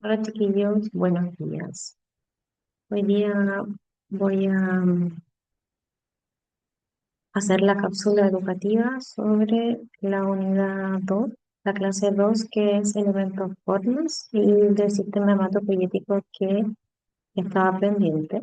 Hola chiquillos, buenos días. Hoy día voy a hacer la cápsula educativa sobre la unidad 2, la clase 2, que es elementos formas y del sistema hematopoyético que estaba pendiente.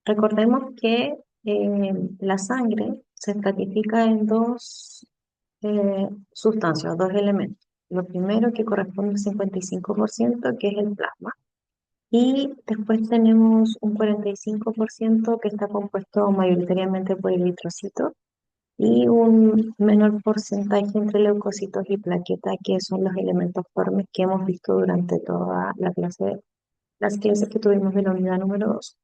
Recordemos que la sangre se estratifica en dos sustancias, dos elementos. Lo primero que corresponde al 55%, que es el plasma. Y después tenemos un 45% que está compuesto mayoritariamente por eritrocitos y un menor porcentaje entre leucocitos y plaquetas, que son los elementos formes que hemos visto durante toda la clase, las clases que tuvimos de la unidad número 2.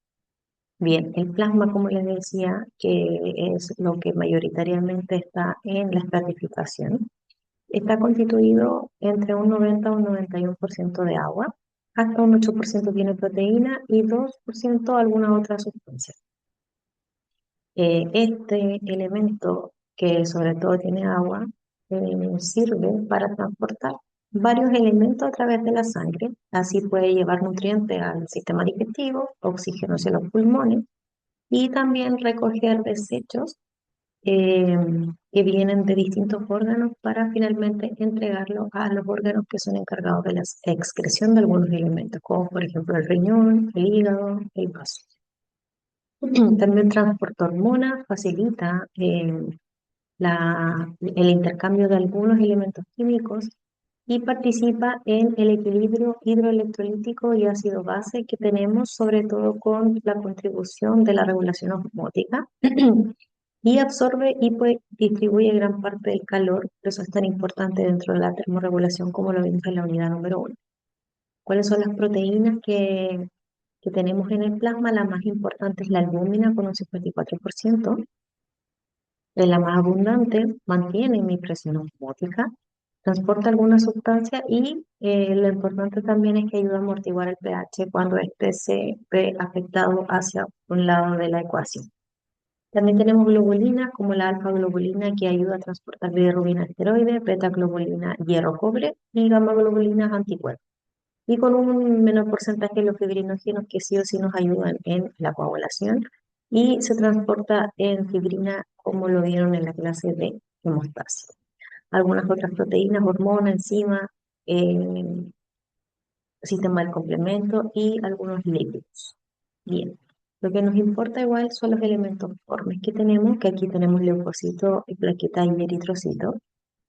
Bien, el plasma, como les decía, que es lo que mayoritariamente está en la estratificación, está constituido entre un 90 a un 91% de agua, hasta un 8% tiene proteína y 2% alguna otra sustancia. Este elemento, que sobre todo tiene agua, sirve para transportar varios elementos a través de la sangre. Así puede llevar nutrientes al sistema digestivo, oxígeno hacia los pulmones y también recoger desechos eh, que vienen de distintos órganos para finalmente entregarlo a los órganos que son encargados de la excreción de algunos elementos, como por ejemplo el riñón, el hígado, el vaso. También transporta hormonas, facilita el intercambio de algunos elementos químicos y participa en el equilibrio hidroelectrolítico y ácido base que tenemos, sobre todo con la contribución de la regulación osmótica, y absorbe y pues, distribuye gran parte del calor. Por eso es tan importante dentro de la termorregulación, como lo vimos en la unidad número 1. ¿Cuáles son las proteínas que tenemos en el plasma? La más importante es la albúmina con un 54%. Es la más abundante, mantiene mi presión osmótica, transporta alguna sustancia y lo importante también es que ayuda a amortiguar el pH cuando éste se ve afectado hacia un lado de la ecuación. También tenemos globulinas como la alfa-globulina, que ayuda a transportar bilirrubina esteroide, beta-globulina hierro-cobre y gamma-globulina anticuerpos. Y con un menor porcentaje de los fibrinógenos que sí o sí nos ayudan en la coagulación y se transporta en fibrina, como lo vieron en la clase de hemostasia. Algunas otras proteínas, hormonas, enzimas, eh, sistema del complemento y algunos lípidos. Bien, lo que nos importa igual son los elementos formes que tenemos, que aquí tenemos leucocito, plaqueta y eritrocito.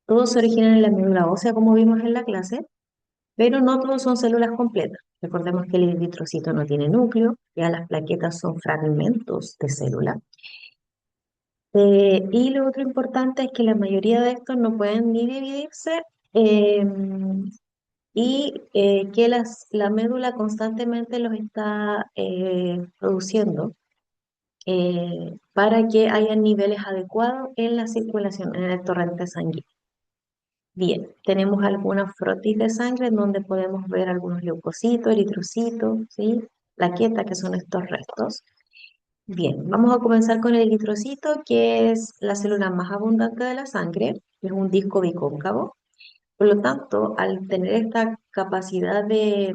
Todos se originan en la médula ósea, como vimos en la clase, pero no todos son células completas. Recordemos que el eritrocito no tiene núcleo, ya las plaquetas son fragmentos de célula. Y lo otro importante es que la mayoría de estos no pueden ni dividirse, eh, y que la médula constantemente los está produciendo para que haya niveles adecuados en la circulación, en el torrente sanguíneo. Bien, tenemos algunas frotis de sangre en donde podemos ver algunos leucocitos, eritrocitos, ¿sí? Plaquetas, que son estos restos. Bien, vamos a comenzar con el eritrocito, que es la célula más abundante de la sangre, es un disco bicóncavo. Por lo tanto, al tener esta capacidad de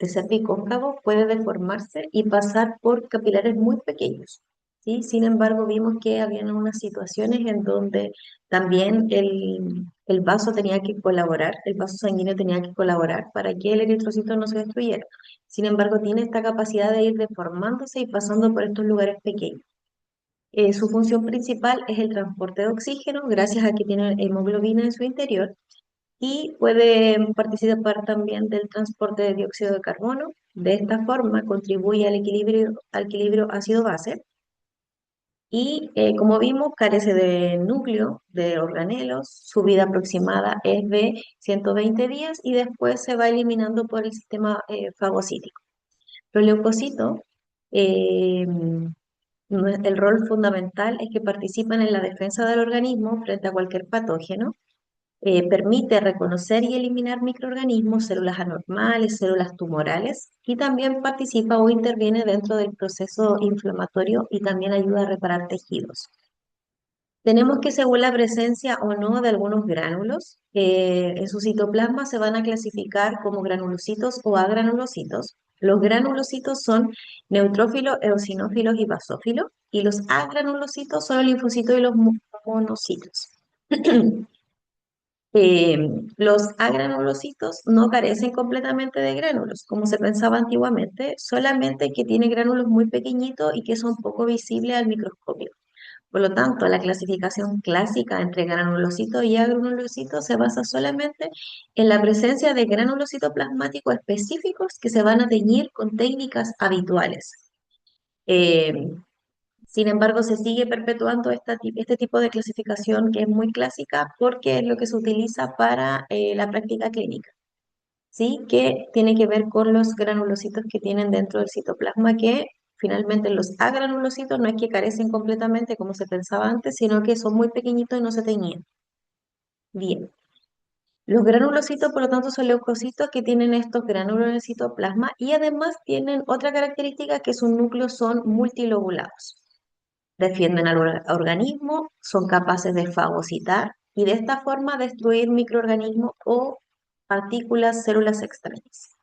ser bicóncavo, puede deformarse y pasar por capilares muy pequeños, ¿sí? Sin embargo, vimos que había unas situaciones en donde también el vaso tenía que colaborar, el vaso sanguíneo tenía que colaborar para que el eritrocito no se destruyera. Sin embargo, tiene esta capacidad de ir deformándose y pasando por estos lugares pequeños. Su función principal es el transporte de oxígeno, gracias a que tiene hemoglobina en su interior, y puede participar también del transporte de dióxido de carbono. De esta forma contribuye al equilibrio ácido-base y, como vimos, carece de núcleo, de organelos. Su vida aproximada es de 120 días y después se va eliminando por el sistema fagocítico. Los leucocitos, eh, el rol fundamental es que participan en la defensa del organismo frente a cualquier patógeno. Permite reconocer y eliminar microorganismos, células anormales, células tumorales, y también participa o interviene dentro del proceso inflamatorio y también ayuda a reparar tejidos. Tenemos que según la presencia o no de algunos gránulos, en su citoplasma se van a clasificar como granulocitos o agranulocitos. Los granulocitos son neutrófilos, eosinófilos y basófilos, y los agranulocitos son los linfocitos y los monocitos. Eh, los agranulocitos no carecen completamente de gránulos, como se pensaba antiguamente, solamente que tienen gránulos muy pequeñitos y que son poco visibles al microscopio. Por lo tanto, la clasificación clásica entre granulocitos y agranulocitos se basa solamente en la presencia de granulocitos plasmáticos específicos que se van a teñir con técnicas habituales. Eh, Sin embargo, se sigue perpetuando este tipo de clasificación que es muy clásica porque es lo que se utiliza para la práctica clínica, ¿sí? Que tiene que ver con los granulocitos que tienen dentro del citoplasma, que finalmente los agranulocitos no es que carecen completamente como se pensaba antes, sino que son muy pequeñitos y no se teñían. Bien. Los granulocitos, por lo tanto, son leucocitos que tienen estos gránulos en el citoplasma y además tienen otra característica que sus núcleos son multilobulados. Defienden al organismo, son capaces de fagocitar y de esta forma destruir microorganismos o partículas, células extrañas.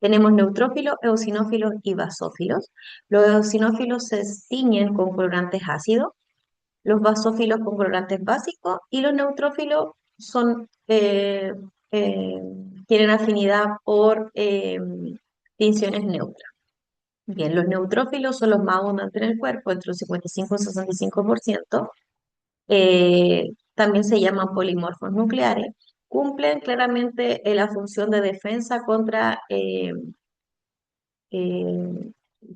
Tenemos neutrófilos, eosinófilos y basófilos. Los eosinófilos se tiñen con colorantes ácidos, los basófilos con colorantes básicos y los neutrófilos son, eh, tienen afinidad por tinciones neutras. Bien, los neutrófilos son los más abundantes en el cuerpo, entre un 55 y un 65%. También se llaman polimorfos nucleares. Cumplen claramente la función de defensa eh,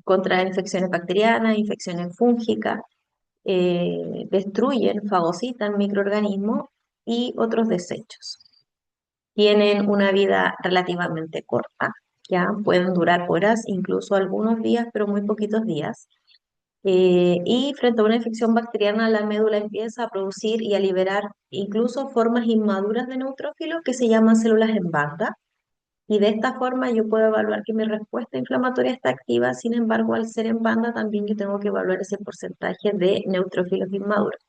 contra infecciones bacterianas, infecciones fúngicas, destruyen, fagocitan microorganismos y otros desechos. Tienen una vida relativamente corta, ya pueden durar horas, incluso algunos días, pero muy poquitos días. Y frente a una infección bacteriana, la médula empieza a producir y a liberar incluso formas inmaduras de neutrófilos que se llaman células en banda. Y de esta forma yo puedo evaluar que mi respuesta inflamatoria está activa, sin embargo, al ser en banda también yo tengo que evaluar ese porcentaje de neutrófilos inmaduros.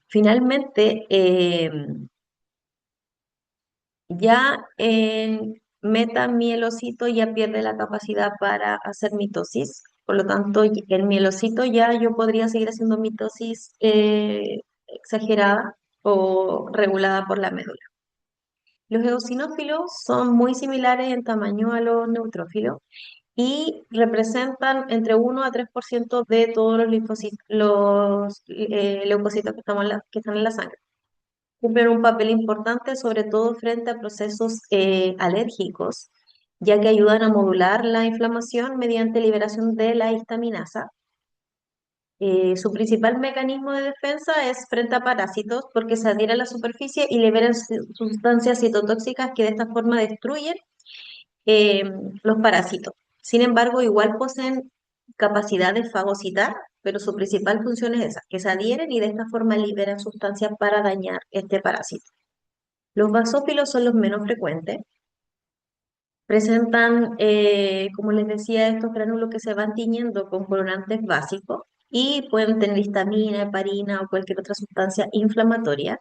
Finalmente, ya en metamielocito ya pierde la capacidad para hacer mitosis, por lo tanto, en mielocito ya yo podría seguir haciendo mitosis exagerada o regulada por la médula. Los eosinófilos son muy similares en tamaño a los neutrófilos y representan entre 1 a 3% de todos los linfocitos, los leucocitos que están en la sangre. Cumplen un papel importante, sobre todo frente a procesos alérgicos, ya que ayudan a modular la inflamación mediante liberación de la histaminasa. Su principal mecanismo de defensa es frente a parásitos porque se adhieren a la superficie y liberan sustancias citotóxicas que de esta forma destruyen eh, los parásitos. Sin embargo, igual poseen capacidad de fagocitar, pero su principal función es esa, que se adhieren y de esta forma liberan sustancias para dañar este parásito. Los basófilos son los menos frecuentes. Presentan, como les decía, estos gránulos que se van tiñendo con colorantes básicos y pueden tener histamina, heparina o cualquier otra sustancia inflamatoria.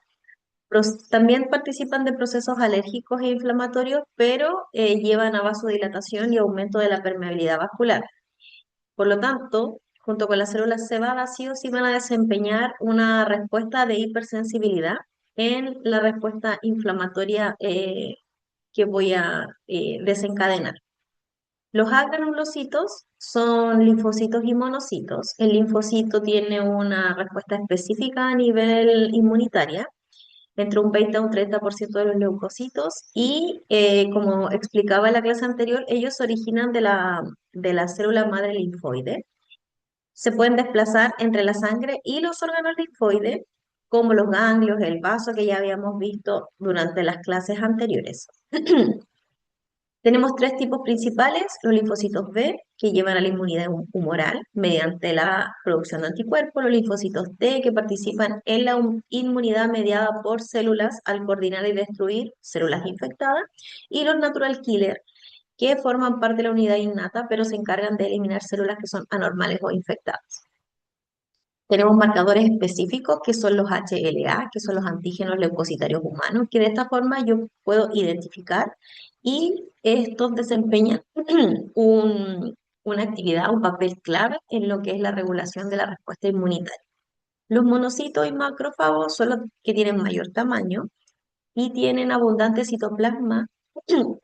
También participan de procesos alérgicos e inflamatorios, pero llevan a vasodilatación y aumento de la permeabilidad vascular. Por lo tanto, junto con las células cebadas, sí o sí van a desempeñar una respuesta de hipersensibilidad en la respuesta inflamatoria que voy a desencadenar. Los agranulocitos son linfocitos y monocitos. El linfocito tiene una respuesta específica a nivel inmunitaria, entre un 20 a un 30% de los leucocitos, y como explicaba en la clase anterior, ellos se originan de la célula madre linfoide. Se pueden desplazar entre la sangre y los órganos linfoides, como los ganglios, el vaso que ya habíamos visto durante las clases anteriores. Tenemos tres tipos principales: los linfocitos B, que llevan a la inmunidad humoral mediante la producción de anticuerpos; los linfocitos T, que participan en la inmunidad mediada por células al coordinar y destruir células infectadas; y los natural killer, que forman parte de la unidad innata, pero se encargan de eliminar células que son anormales o infectadas. Tenemos marcadores específicos que son los HLA, que son los antígenos leucocitarios humanos, que de esta forma yo puedo identificar y estos desempeñan una actividad, un papel clave en lo que es la regulación de la respuesta inmunitaria. Los monocitos y macrófagos son los que tienen mayor tamaño y tienen abundante citoplasma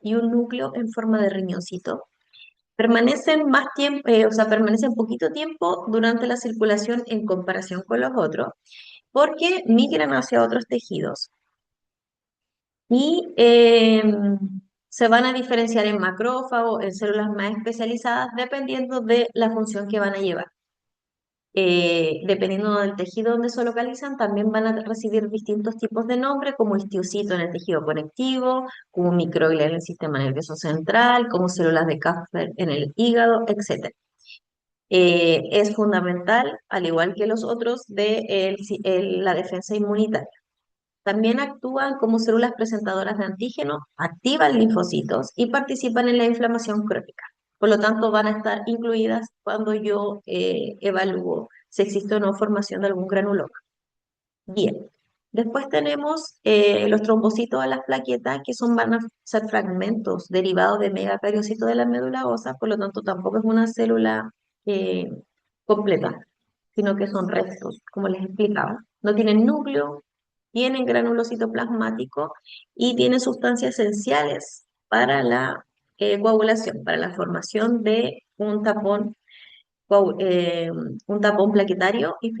y un núcleo en forma de riñoncito. Permanecen más tiempo, o sea, permanecen poquito tiempo durante la circulación en comparación con los otros, porque migran hacia otros tejidos y se van a diferenciar en macrófagos, en células más especializadas, dependiendo de la función que van a llevar. Dependiendo del tejido donde se localizan, también van a recibir distintos tipos de nombres, como histiocito en el tejido conectivo, como microglia en el sistema nervioso central, como células de Kupffer en el hígado, etc. Es fundamental, al igual que los otros, de la defensa inmunitaria. También actúan como células presentadoras de antígeno, activan linfocitos y participan en la inflamación crónica. Por lo tanto, van a estar incluidas cuando yo evalúo si existe o no formación de algún granuloma. Bien. Después tenemos los trombocitos de las plaquetas, que van a ser fragmentos derivados de megacariocitos de la médula ósea, por lo tanto tampoco es una célula eh, completa, sino que son restos, como les explicaba. No tienen núcleo, tienen granulo citoplasmático y tienen sustancias esenciales para la coagulación, para la formación de un tapón plaquetario y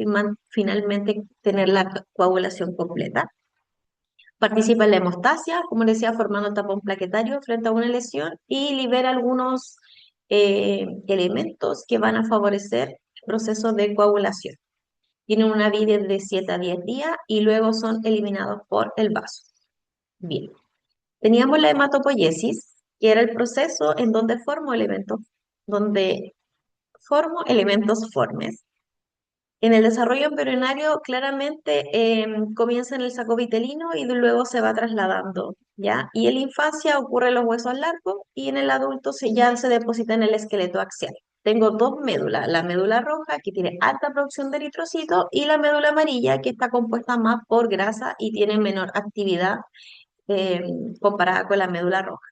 finalmente tener la coagulación completa. Participa en la hemostasia, como decía, formando el tapón plaquetario frente a una lesión y libera algunos elementos que van a favorecer el proceso de coagulación. Tienen una vida de 7 a 10 días y luego son eliminados por el vaso. Bien, teníamos la hematopoiesis, que era el proceso en donde formo elementos formes. En el desarrollo embrionario, claramente comienza en el saco vitelino y luego se va trasladando, ¿ya? Y en la infancia ocurre en los huesos largos y en el adulto ya se deposita en el esqueleto axial. Tengo dos médulas, la médula roja, que tiene alta producción de eritrocitos, y la médula amarilla, que está compuesta más por grasa y tiene menor actividad eh, comparada con la médula roja.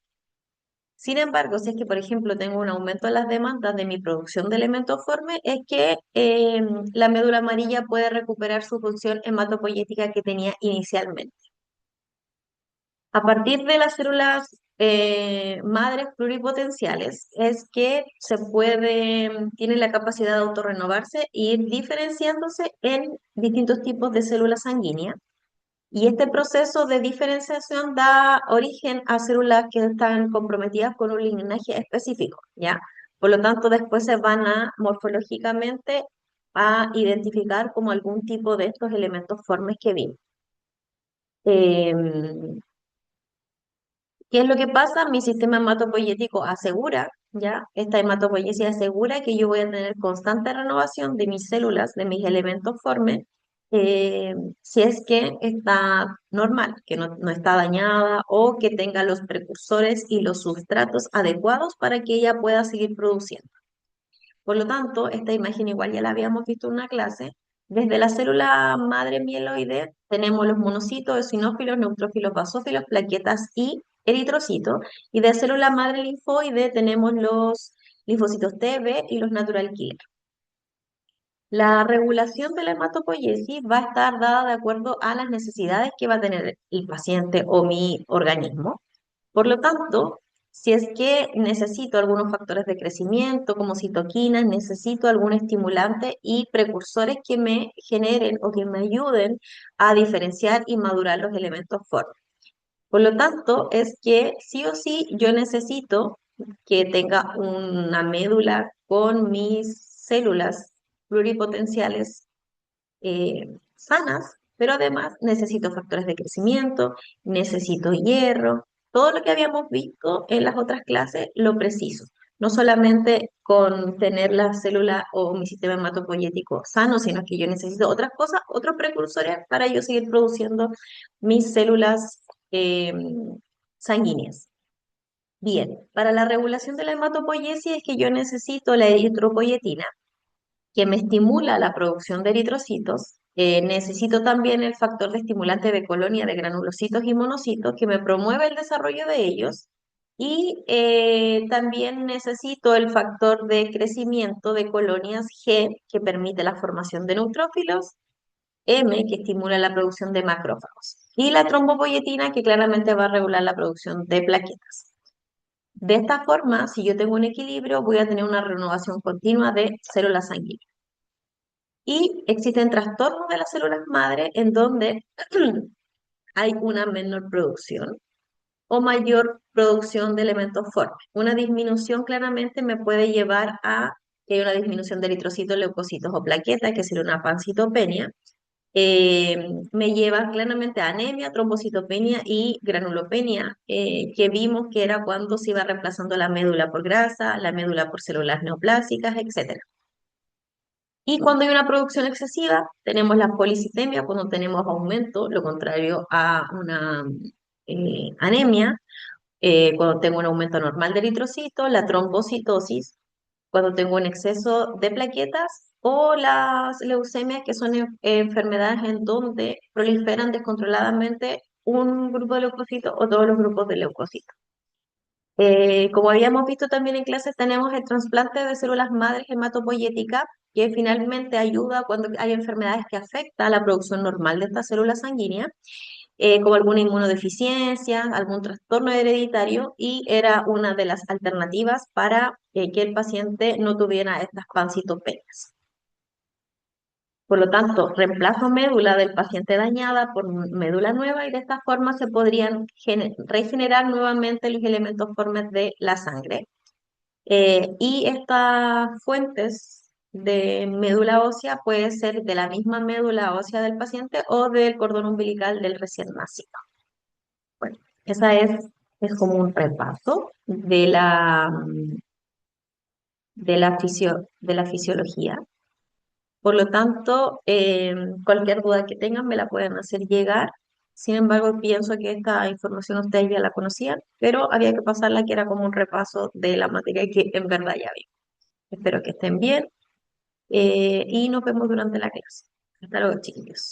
Sin embargo, si es que, por ejemplo, tengo un aumento en las demandas de mi producción de elementos formes, es que la médula amarilla puede recuperar su función hematopoyética que tenía inicialmente. A partir de las células madres pluripotenciales, es que tienen la capacidad de autorrenovarse e ir diferenciándose en distintos tipos de células sanguíneas. Y este proceso de diferenciación da origen a células que están comprometidas con un linaje específico, ¿ya? Por lo tanto, después se van a morfológicamente a identificar como algún tipo de estos elementos formes que vimos. ¿Qué es lo que pasa? Mi sistema hematopoyético asegura, ¿ya? Esta hematopoiesis asegura que yo voy a tener constante renovación de mis células, de mis elementos formes, si es que está normal, que no está dañada o que tenga los precursores y los sustratos adecuados para que ella pueda seguir produciendo. Por lo tanto, esta imagen igual ya la habíamos visto en una clase. Desde la célula madre mieloide tenemos los monocitos, eosinófilos, neutrófilos, basófilos, plaquetas y eritrocitos. Y de célula madre linfoide tenemos los linfocitos T, B y los natural killer. La regulación de la hematopoiesis va a estar dada de acuerdo a las necesidades que va a tener el paciente o mi organismo. Por lo tanto, si es que necesito algunos factores de crecimiento como citoquinas, necesito algún estimulante y precursores que me generen o que me ayuden a diferenciar y madurar los elementos formes. Por lo tanto, es que sí o sí yo necesito que tenga una médula con mis células pluripotenciales sanas, pero además necesito factores de crecimiento, necesito hierro, todo lo que habíamos visto en las otras clases lo preciso. No solamente con tener la célula o mi sistema hematopoyético sano, sino que yo necesito otras cosas, otros precursores para yo seguir produciendo mis células sanguíneas. Bien, para la regulación de la hematopoiesis es que yo necesito la eritropoyetina, que me estimula la producción de eritrocitos. Necesito también el factor de estimulante de colonia de granulocitos y monocitos que me promueve el desarrollo de ellos. Y también necesito el factor de crecimiento de colonias G que permite la formación de neutrófilos, M que estimula la producción de macrófagos y la trombopoyetina que claramente va a regular la producción de plaquetas. De esta forma, si yo tengo un equilibrio, voy a tener una renovación continua de células sanguíneas. Y existen trastornos de las células madre en donde hay una menor producción o mayor producción de elementos formes. Una disminución claramente me puede llevar a que hay una disminución de eritrocitos, leucocitos o plaquetas, que sería una pancitopenia. Me lleva claramente a anemia, trombocitopenia y granulopenia, que vimos que era cuando se iba reemplazando la médula por grasa, la médula por células neoplásicas, etc. Y cuando hay una producción excesiva, tenemos la policitemia, cuando tenemos aumento, lo contrario a una anemia, cuando tengo un aumento normal de eritrocitos, la trombocitosis, cuando tengo un exceso de plaquetas, o las leucemias, que son enfermedades en donde proliferan descontroladamente un grupo de leucocitos o todos los grupos de leucocitos. Como habíamos visto también en clase, tenemos el trasplante de células madres hematopoyéticas, que finalmente ayuda cuando hay enfermedades que afectan a la producción normal de estas células sanguíneas, como alguna inmunodeficiencia, algún trastorno hereditario, y era una de las alternativas para que el paciente no tuviera estas pancitopenias. Por lo tanto, reemplazo médula del paciente dañada por médula nueva y de esta forma se podrían regenerar nuevamente los elementos formes de la sangre. Y estas fuentes de médula ósea puede ser de la misma médula ósea del paciente o del cordón umbilical del recién nacido. Bueno, esa es como un repaso de la fisiología. Por lo tanto, cualquier duda que tengan me la pueden hacer llegar. Sin embargo, pienso que esta información ustedes ya la conocían, pero había que pasarla que era como un repaso de la materia que en verdad ya vi. Espero que estén bien y nos vemos durante la clase. Hasta luego, chiquillos.